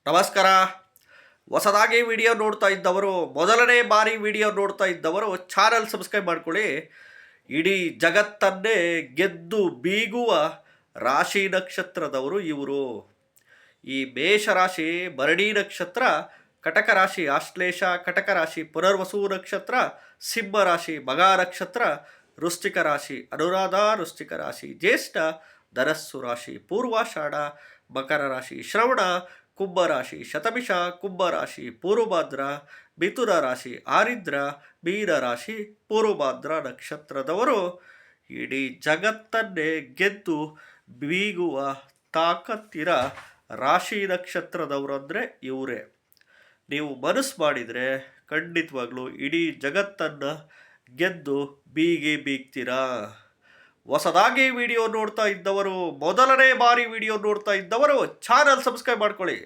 ನಮಸ್ಕಾರ. ಹೊಸದಾಗಿ ವಿಡಿಯೋ ನೋಡ್ತಾ ಇದ್ದವರು, ಮೊದಲನೇ ಬಾರಿ ವಿಡಿಯೋ ನೋಡ್ತಾ ಇದ್ದವರು ಚಾನಲ್ ಸಬ್ಸ್ಕ್ರೈಬ್ ಮಾಡ್ಕೊಳ್ಳಿ. ಇಡೀ ಜಗತ್ತನ್ನೇ ಗೆದ್ದು ಬೀಗುವ ರಾಶಿ ನಕ್ಷತ್ರದವರು ಇವರು. ಈ ಮೇಷರಾಶಿ ಭರಣಿ ನಕ್ಷತ್ರ, ಕಟಕ ರಾಶಿ ಆಶ್ಲೇಷ, ಕಟಕ ರಾಶಿ ಪುನರ್ವಸು ನಕ್ಷತ್ರ, ಸಿಂಹ ರಾಶಿ ಮಗ ನಕ್ಷತ್ರ, ವೃಶ್ಚಿಕ ರಾಶಿ ಅನುರಾಧ, ವೃಶ್ಚಿಕ ರಾಶಿ ಜ್ಯೇಷ್ಠ, ಧನಸ್ಸು ರಾಶಿ ಪೂರ್ವಾಷಾಢ, ಮಕರ ರಾಶಿ ಶ್ರವಣ, ಕುಂಭರಾಶಿ ಶತಭಿಷ, ಕುಂಭರಾಶಿ ಪೂರ್ವಭಾದ್ರ, ಮಿಥುನ ರಾಶಿ ಆರಿದ್ರ, ಮೀನ ರಾಶಿ ಪೂರ್ವಭಾದ್ರ ನಕ್ಷತ್ರದವರು ಇಡೀ ಜಗತ್ತನ್ನೇ ಗೆದ್ದು ಬೀಗುವ ತಾಕತ್ತಿರ ರಾಶಿ ನಕ್ಷತ್ರದವರು ಅಂದರೆ ಇವರೇ. ನೀವು ಮನಸ್ಸು ಮಾಡಿದರೆ ಖಂಡಿತವಾಗ್ಲೂ ಇಡೀ ಜಗತ್ತನ್ನು ಗೆದ್ದು ಬೀಗ್ತೀರಾ. ಹೊಸದಾಗಿ ವಿಡಿಯೋ ನೋಡ್ತಾ ಇದ್ದವರು, ಮೊದಲನೇ ಬಾರಿ ವಿಡಿಯೋ ನೋಡ್ತಾ ಇದ್ದವರು ಚಾನಲ್ ಸಬ್ಸ್ಕ್ರೈಬ್ ಮಾಡ್ಕೊಳ್ಳಿ.